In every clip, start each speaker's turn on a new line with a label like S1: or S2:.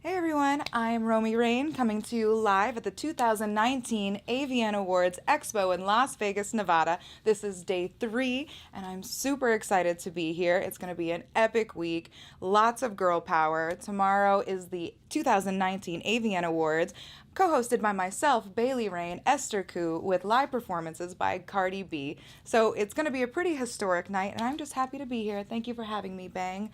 S1: Hey everyone, I'm Romi Rain coming to you live at the 2019 AVN Awards Expo in Las Vegas, Nevada. This is day 3, and I'm super excited to be here. It's going to be an epic week, lots of girl power. Tomorrow is the 2019 AVN Awards, co-hosted by myself, Bailey Rain, Esther Koo, with live performances by Cardi B. So it's going to be a pretty historic night, and I'm just happy to be here. Thank you for having me, Bang.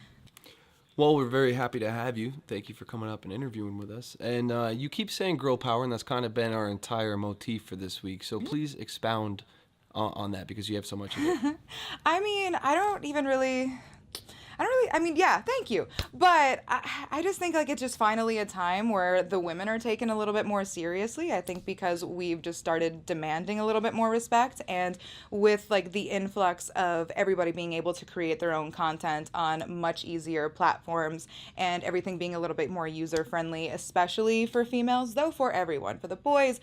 S2: Well, we're very happy to have you. Thank you for coming up and interviewing with us. And you keep saying girl power, and that's kind of been our entire motif for this week. So please expound on that because you have so much of it.
S1: I mean, yeah, thank you. But I just think like it's just finally a time where the women are taken a little bit more seriously. I think because we've just started demanding a little bit more respect, and with like the influx of everybody being able to create their own content on much easier platforms and everything being a little bit more user friendly, especially for females, though for everyone, for the boys,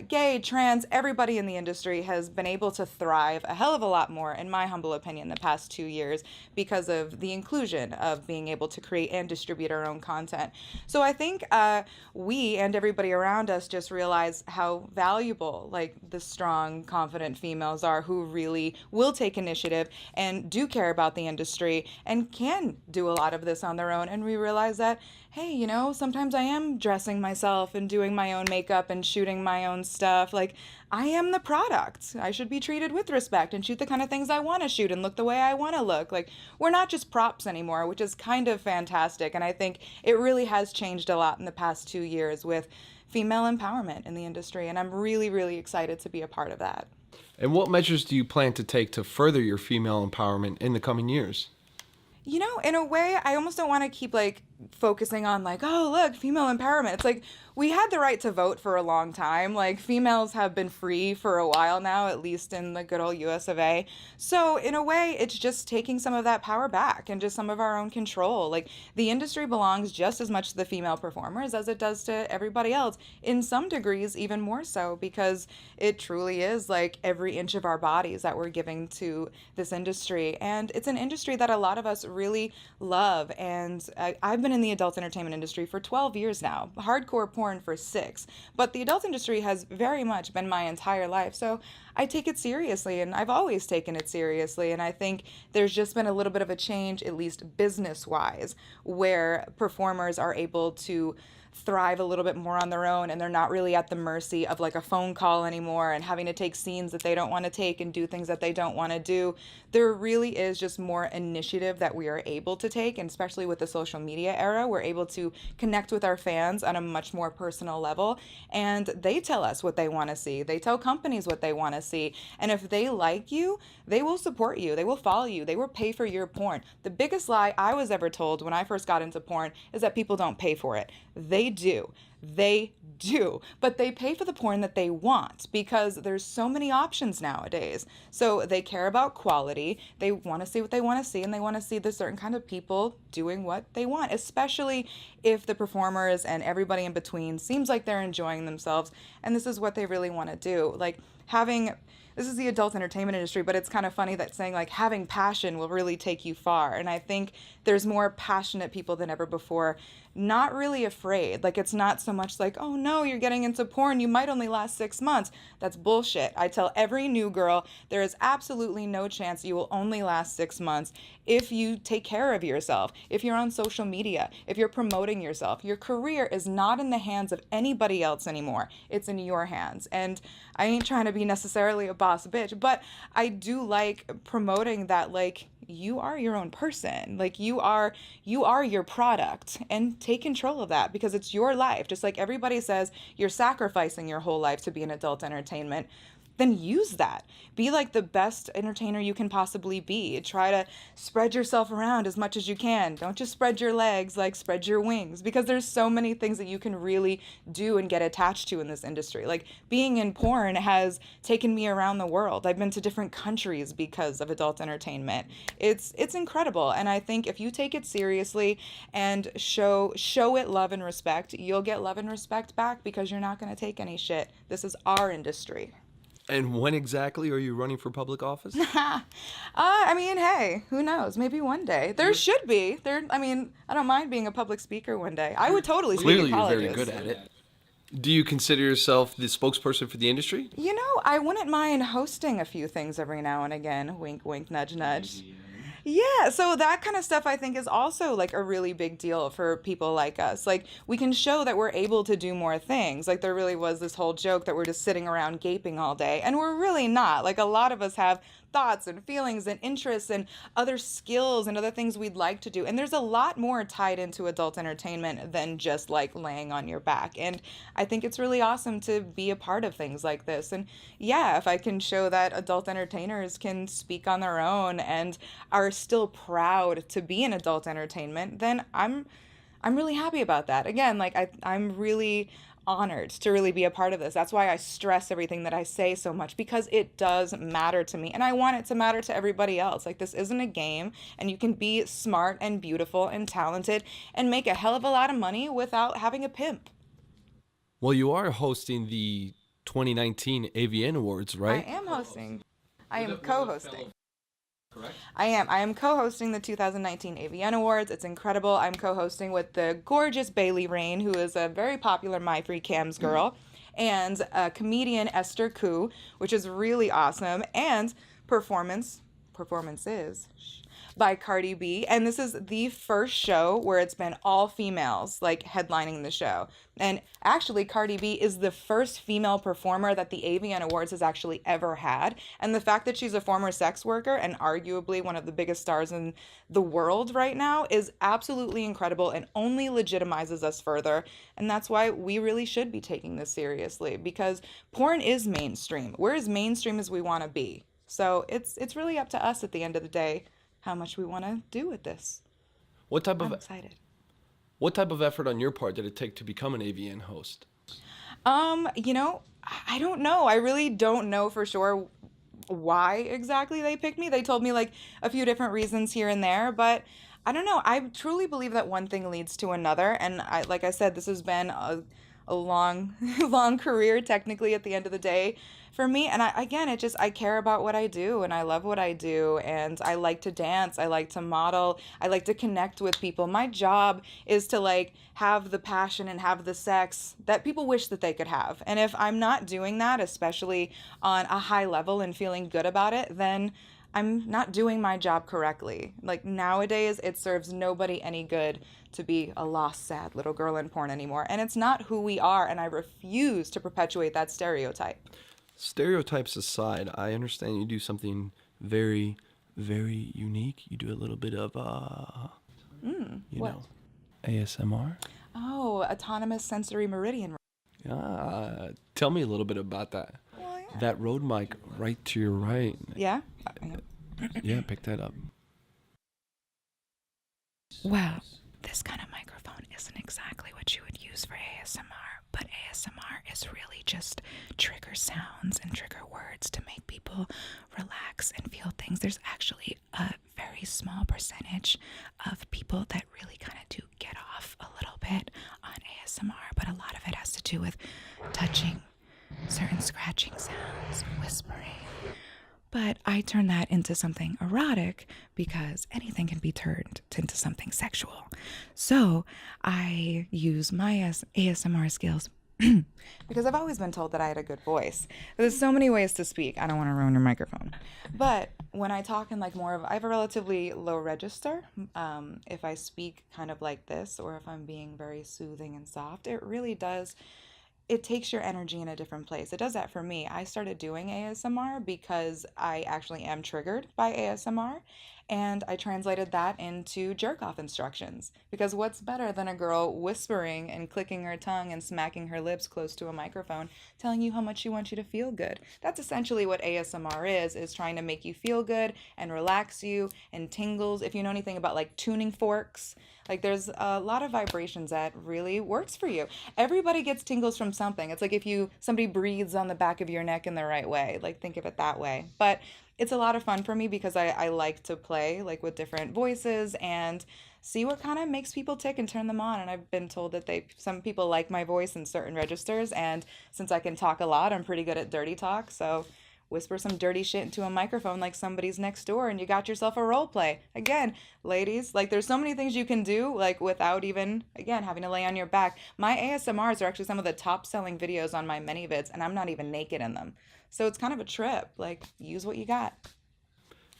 S1: gay, trans, everybody in the industry has been able to thrive a hell of a lot more, in my humble opinion, the past 2 years because of the inclusion of being able to create and distribute our own content. So I think we and everybody around us just realize how valuable like the strong, confident females are who really will take initiative and do care about the industry and can do a lot of this on their own. And we realize that, hey, sometimes I am dressing myself and doing my own makeup and shooting my own stuff. Like, I am the product. I should be treated with respect and shoot the kind of things I want to shoot and look the way I want to look. Like, we're not just props anymore, which is kind of fantastic. And I think it really has changed a lot in the past 2 years with female empowerment in the industry. And I'm really, really excited to be a part of that.
S2: And what measures do you plan to take to further your female empowerment in the coming years?
S1: In a way, I almost don't want to keep like focusing on like, oh, look, female empowerment. It's like we had the right to vote for a long time. Like females have been free for a while now, at least in the good old US of A. So in a way, it's just taking some of that power back and just some of our own control. Like the industry belongs just as much to the female performers as it does to everybody else, in some degrees even more so, because it truly is like every inch of our bodies that we're giving to this industry. And it's an industry that a lot of us really love. And I've been in the adult entertainment industry for 12 years now, hardcore porn for 6. But the adult industry has very much been my entire life. So I take it seriously, and I've always taken it seriously. And I think there's just been a little bit of a change, at least business wise, where performers are able to thrive a little bit more on their own, and they're not really at the mercy of like a phone call anymore and having to take scenes that they don't want to take and do things that they don't want to do. There really is just more initiative that we are able to take, and especially with the social media era, we're able to connect with our fans on a much more personal level, and they tell us what they want to see. They tell companies what they want to see, and if they like you, they will support you, they will follow you, they will pay for your porn. The biggest lie I was ever told when I first got into porn is that people don't pay for it. They do. They do. But they pay for the porn that they want because there's so many options nowadays. So they care about quality. They want to see what they want to see, and they want to see the certain kind of people doing what they want, especially if the performers and everybody in between seems like they're enjoying themselves and this is what they really want to do. Like having this is the adult entertainment industry, but it's kind of funny that saying like having passion will really take you far. And I think there's more passionate people than ever before, not really afraid. Like it's not so much like, oh no, you're getting into porn, you might only last 6 months. That's bullshit. I tell every new girl there is absolutely no chance you will only last 6 months if you take care of yourself, if you're on social media, if you're promoting yourself. Your career is not in the hands of anybody else anymore. It's in your hands. And I ain't trying to be necessarily a boss bitch, but I do like promoting that like you are your own person. Like you are your product, and take control of that because it's your life. Just like everybody says you're sacrificing your whole life to be an adult entertainment, then use that. Be like the best entertainer you can possibly be. Try to spread yourself around as much as you can. Don't just spread your legs, like spread your wings, because there's so many things that you can really do and get attached to in this industry. Like being in porn has taken me around the world. I've been to different countries because of adult entertainment. It's incredible, and I think if you take it seriously and show it love and respect, you'll get love and respect back because you're not going to take any shit. This is our industry.
S2: And when exactly are you running for public office?
S1: I mean, hey, who knows? Maybe one day. There should be. I mean, I don't mind being a public speaker one day. I would totally speak
S2: Clearly,
S1: at
S2: you're very
S1: colleges.
S2: good at it. Do you consider yourself the spokesperson for the industry?
S1: You know, I wouldn't mind hosting a few things every now and again. Wink, wink, nudge, nudge. Yeah, so that kind of stuff I think is also like a really big deal for people like us. Like we can show that we're able to do more things. Like there really was this whole joke that we're just sitting around gaping all day, and we're really not. Like a lot of us have thoughts and feelings and interests and other skills and other things we'd like to do. And there's a lot more tied into adult entertainment than just like laying on your back. And I think it's really awesome to be a part of things like this. And yeah, if I can show that adult entertainers can speak on their own and are still proud to be in adult entertainment, then I'm really happy about that. Again, like I'm really honored to really be a part of this. That's why I stress everything that I say so much, because it does matter to me and I want it to matter to everybody else. Like this isn't a game, and you can be smart and beautiful and talented and make a hell of a lot of money without having a pimp.
S2: Well, you are hosting the 2019 AVN Awards,
S1: I
S2: right?
S1: am hosting. I am co-hosting. I am. I am co-hosting the 2019 AVN Awards. It's incredible. I'm co-hosting with the gorgeous Bailey Rain, who is a very popular My Free Cams girl, and comedian Esther Koo, which is really awesome, and performances by Cardi B. And this is the first show where it's been all females, like headlining the show. And actually, Cardi B is the first female performer that the AVN Awards has actually ever had. And the fact that she's a former sex worker and arguably one of the biggest stars in the world right now is absolutely incredible and only legitimizes us further. And that's why we really should be taking this seriously, because porn is mainstream. We're as mainstream as we want to be. So it's really up to us at the end of the day how much we want to do with this.
S2: What type
S1: I'm
S2: of
S1: excited.
S2: what type of effort on your part did it take to become an AVN host?
S1: You know, I don't know. I really don't know for sure why exactly they picked me. They told me like a few different reasons here and there, but I don't know. I truly believe that one thing leads to another, and like I said, this has been a long long career technically at the end of the day for me. And I care about what I do, and I love what I do, and I like to dance, I like to model, I like to connect with people. My job is to like have the passion and have the sex that people wish that they could have. And if I'm not doing that, especially on a high level and feeling good about it, then I'm not doing my job correctly. Like nowadays, it serves nobody any good to be a lost, sad little girl in porn anymore. And it's not who we are, and I refuse to perpetuate that stereotype.
S2: Stereotypes aside, I understand you do something very, very unique. You do a little bit of
S1: What?
S2: ASMR.
S1: Oh, autonomous sensory meridian.
S2: Tell me a little bit about that.
S1: Well, yeah.
S2: That road mic right to your right.
S1: Yeah?
S2: Yeah, pick that up.
S3: Well, this kind of microphone isn't exactly what you would use for ASMR, but ASMR is really just trigger sounds and trigger words to make people relax and feel things. There's actually a very small percentage of people that really kind of do get off a little bit on ASMR, but a lot of it has to do with touching, certain scratching sounds, whispering. But I turn that into something erotic because anything can be turned into something sexual. So I use my ASMR skills.
S1: Because I've always been told that I had a good voice. There's so many ways to speak. I don't want to ruin your microphone. But when I talk in like I have a relatively low register. If I speak kind of like this, or if I'm being very soothing and soft, it takes your energy in a different place. It does that for me. I started doing ASMR because I actually am triggered by ASMR, and I translated that into jerk off instructions. Because what's better than a girl whispering and clicking her tongue and smacking her lips close to a microphone, telling you how much she wants you to feel good? That's essentially what ASMR is trying to make you feel good and relax you and tingles. If you know anything about like tuning forks, like there's a lot of vibrations that really works for you. Everybody gets tingles from something. It's like if somebody breathes on the back of your neck in the right way. Like think of it that way. But it's a lot of fun for me because I like to play like with different voices and see what kind of makes people tick and turn them on. And I've been told that some people like my voice in certain registers, and since I can talk a lot, I'm pretty good at dirty talk. So whisper some dirty shit into a microphone like somebody's next door and you got yourself a role play. Again, ladies, like there's so many things you can do like without even again having to lay on your back. My ASMRs are actually some of the top selling videos on my many vids and I'm not even naked in them. So it's kind of a trip. Like use what you got.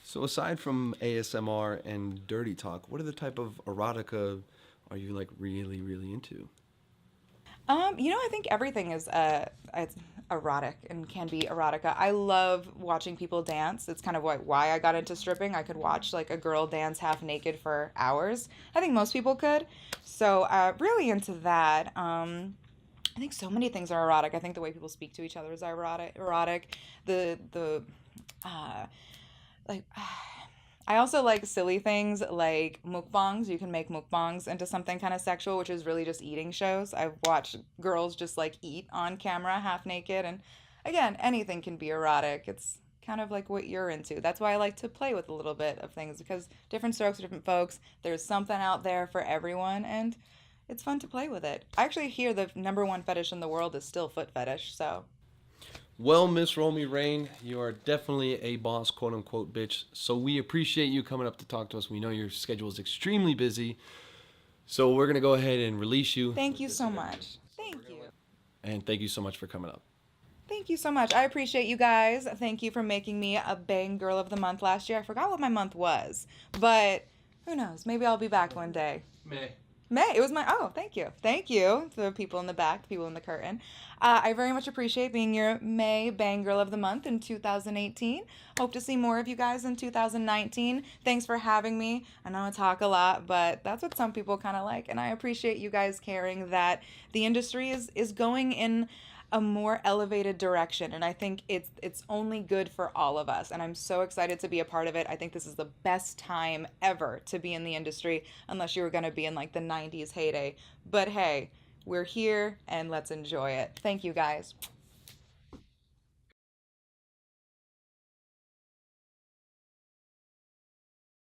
S2: So aside from ASMR and dirty talk, what are the type of erotica are you like really, really into?
S1: I think everything is it's erotic and can be erotica. I love watching people dance. It's kind of why I got into stripping. I could watch like a girl dance half naked for hours. I think most people could. So really into that. I think so many things are erotic. I think the way people speak to each other is erotic. The like I also like silly things like mukbangs. You can make mukbangs into something kind of sexual, which is really just eating shows. I've watched girls just like eat on camera half naked. And again, anything can be erotic. It's kind of like what you're into. That's why I like to play with a little bit of things because different strokes for different folks. There's something out there for everyone. And it's fun to play with it. I actually hear the number one fetish in the world is still foot fetish. So
S2: Well, Miss Romi Rain, you are definitely a boss, quote unquote, bitch. So we appreciate you coming up to talk to us. We know your schedule is extremely busy. So we're going to go ahead and release you.
S1: thank you so much. Thank you.
S2: And thank you so much for coming up.
S1: Thank you so much. I appreciate you guys. Thank you for making me a Bang Girl of the Month last year. I forgot what my month was, but who knows? Maybe I'll be back one day. May. It was thank you. Thank you to the people in the back, the people in the curtain. I very much appreciate being your May Bang Girl of the Month in 2018. Hope to see more of you guys in 2019. Thanks for having me. I know I talk a lot, but that's what some people kind of like. And I appreciate you guys caring that the industry is going in a more elevated direction, and I think it's only good for all of us, and I'm so excited to be a part of it. I think this is the best time ever to be in the industry, unless you were going to be in like the 90s heyday. But hey, we're here and let's enjoy it. Thank you guys.